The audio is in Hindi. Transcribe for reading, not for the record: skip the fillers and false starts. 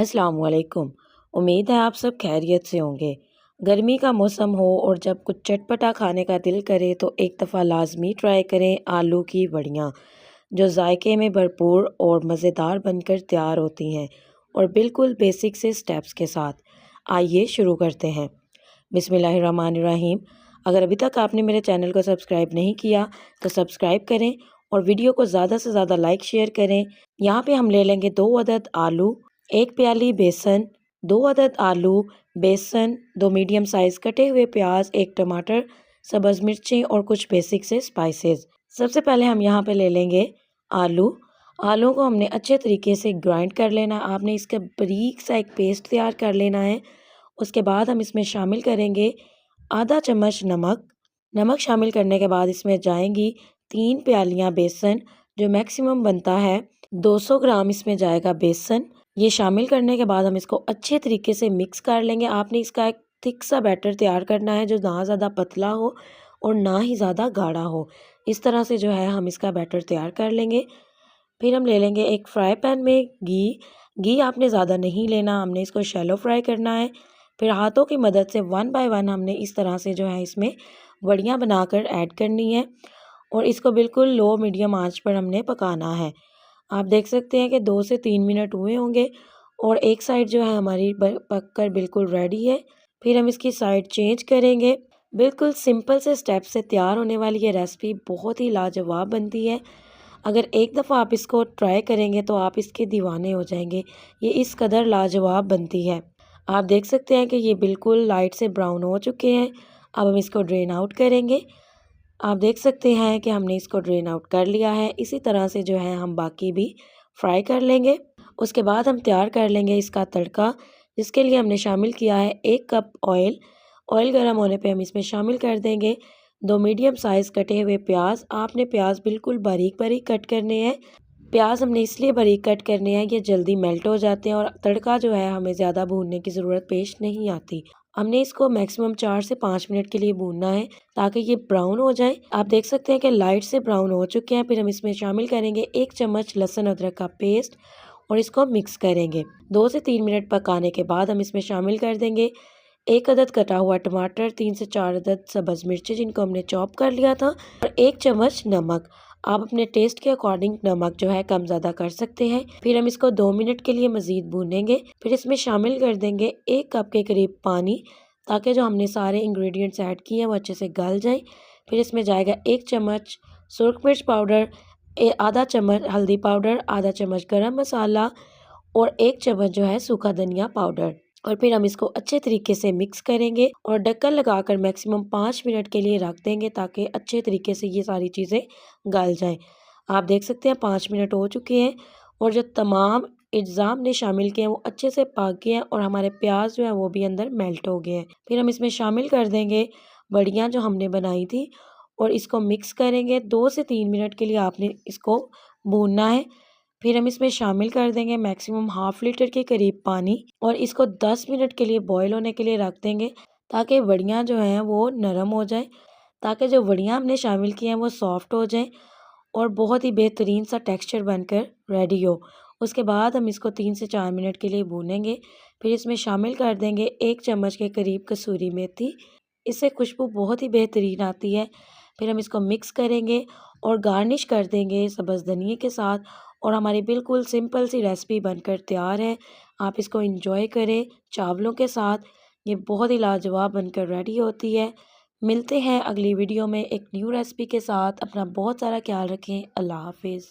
अस्सलाम वालेकुम। उम्मीद है आप सब खैरियत से होंगे। गर्मी का मौसम हो और जब कुछ चटपटा खाने का दिल करे तो एक दफ़ा लाज़मी ट्राई करें आलू की वड़ियाँ, जो जायके में भरपूर और मज़ेदार बनकर तैयार होती हैं और बिल्कुल बेसिक से स्टेप्स के साथ। आइए शुरू करते हैं। बिस्मिल्लाहिर्रहमानिर्रहीम। अगर अभी तक आपने मेरे चैनल को सब्सक्राइब नहीं किया तो सब्सक्राइब करें और वीडियो को ज़्यादा से ज़्यादा लाइक शेयर करें। यहाँ पे हम ले लेंगे 2 अदद आलू, 1 प्याली बेसन, 2 अदद आलू, बेसन, 2 मीडियम साइज़ कटे हुए प्याज, 1 टमाटर, सब्ज़ मिर्चें और कुछ बेसिक से स्पाइसेस। सबसे पहले हम यहाँ पे ले लेंगे आलू। आलू को हमने अच्छे तरीके से ग्राइंड कर लेना। आपने इसका बारीक सा एक पेस्ट तैयार कर लेना है। उसके बाद हम इसमें शामिल करेंगे आधा चम्मच नमक। नमक शामिल करने के बाद इसमें जाएंगी 3 प्यालियाँ बेसन, जो मैक्सिमम बनता है 200 ग्राम इसमें जाएगा बेसन। ये शामिल करने के बाद हम इसको अच्छे तरीके से मिक्स कर लेंगे। आपने इसका एक थिक सा बैटर तैयार करना है, जो ना ज़्यादा पतला हो और ना ही ज़्यादा गाढ़ा हो। इस तरह से जो है हम इसका बैटर तैयार कर लेंगे। फिर हम ले लेंगे एक फ्राई पैन में घी आपने ज़्यादा नहीं लेना, हमने इसको शैलो फ्राई करना है। फिर हाथों की मदद से 1 बाय 1 हमने इस तरह से जो है इसमें वड़ियाँ बनाकर ऐड करनी है और इसको बिल्कुल लो मीडियम आंच पर हमने पकाना है। आप देख सकते हैं कि 2 से 3 मिनट हुए होंगे और एक साइड जो है हमारी पक कर बिल्कुल रेडी है। फिर हम इसकी साइड चेंज करेंगे। बिल्कुल सिंपल से स्टेप से तैयार होने वाली ये रेसिपी बहुत ही लाजवाब बनती है। अगर एक दफ़ा आप इसको ट्राई करेंगे तो आप इसके दीवाने हो जाएंगे। ये इस कदर लाजवाब बनती है। आप देख सकते हैं कि ये बिल्कुल लाइट से ब्राउन हो चुके हैं। अब हम इसको ड्रेन आउट करेंगे। आप देख सकते हैं कि हमने इसको ड्रेन आउट कर लिया है। इसी तरह से जो है हम बाकी भी फ्राई कर लेंगे। उसके बाद हम तैयार कर लेंगे इसका तड़का, जिसके लिए हमने शामिल किया है 1 कप ऑयल। ऑयल गर्म होने पे हम इसमें शामिल कर देंगे 2 मीडियम साइज़ कटे हुए प्याज। आपने प्याज बिल्कुल बारीक बारीक कट करने हैं। प्याज हमने इसलिए बारीक कट करने हैं, ये जल्दी मेल्ट हो जाते हैं और तड़का जो है हमें ज़्यादा भूनने की ज़रूरत पेश नहीं आती। हमने इसको मैक्सिमम 4 से 5 मिनट के लिए भूनना है ताकि ये ब्राउन हो जाए। आप देख सकते हैं कि लाइट से ब्राउन हो चुके हैं। फिर हम इसमें शामिल करेंगे 1 चम्मच लहसुन अदरक का पेस्ट और इसको मिक्स करेंगे। 2 से 3 मिनट पकाने के बाद हम इसमें शामिल कर देंगे 1 अदद कटा हुआ टमाटर, 3 से 4 अदद सब्ज़ मिर्ची जिनको हमने चॉप कर लिया था और 1 चम्मच नमक। आप अपने टेस्ट के अकॉर्डिंग नमक जो है कम ज़्यादा कर सकते हैं। फिर हम इसको 2 मिनट के लिए मज़ीद भूनेंगे। फिर इसमें शामिल कर देंगे 1 कप के करीब पानी, ताकि जो हमने सारे इंग्रेडिएंट्स ऐड किए हैं वो अच्छे से गल जाएं। फिर इसमें जाएगा 1 चम्मच सुरख मिर्च पाउडर, आधा चम्मच हल्दी पाउडर, आधा चम्मच गरम मसाला और 1 चम्मच जो है सूखा धनिया पाउडर। और फिर हम इसको अच्छे तरीके से मिक्स करेंगे और ढक्कन लगाकर मैक्सिमम 5 मिनट के लिए रख देंगे ताकि अच्छे तरीके से ये सारी चीज़ें गल जाएं। आप देख सकते हैं 5 मिनट हो चुके हैं और जो तमाम अज्जाम ने शामिल किए हैं वो अच्छे से पक गए हैं और हमारे प्याज जो है वो भी अंदर मेल्ट हो गए हैं। फिर हम इसमें शामिल कर देंगे बड़ियाँ जो हमने बनाई थी और इसको मिक्स करेंगे। 2 से 3 मिनट के लिए आपने इसको भूनना है। फिर हम इसमें शामिल कर देंगे मैक्सिमम ½ लीटर के करीब पानी और इसको 10 मिनट के लिए बॉईल होने के लिए रख देंगे, ताकि वड़ियाँ जो हैं वो नरम हो जाएं, ताकि जो वड़ियाँ हमने शामिल की हैं वो सॉफ्ट हो जाएं और बहुत ही बेहतरीन सा टेक्सचर बनकर रेडी हो। उसके बाद हम इसको 3 से 4 मिनट के लिए भूनेंगे। फिर इसमें शामिल कर देंगे 1 चम्मच के करीब कसूरी मेथी। इससे खुशबू बहुत ही बेहतरीन आती है। फिर हम इसको मिक्स करेंगे और गार्निश कर देंगे सब्ज़ धनिए के साथ और हमारी बिल्कुल सिंपल सी रेसिपी बनकर तैयार है। आप इसको एंजॉय करें चावलों के साथ। ये बहुत ही लाजवाब बनकर रेडी होती है। मिलते हैं अगली वीडियो में एक न्यू रेसिपी के साथ। अपना बहुत सारा ख्याल रखें। अल्लाह हाफिज़।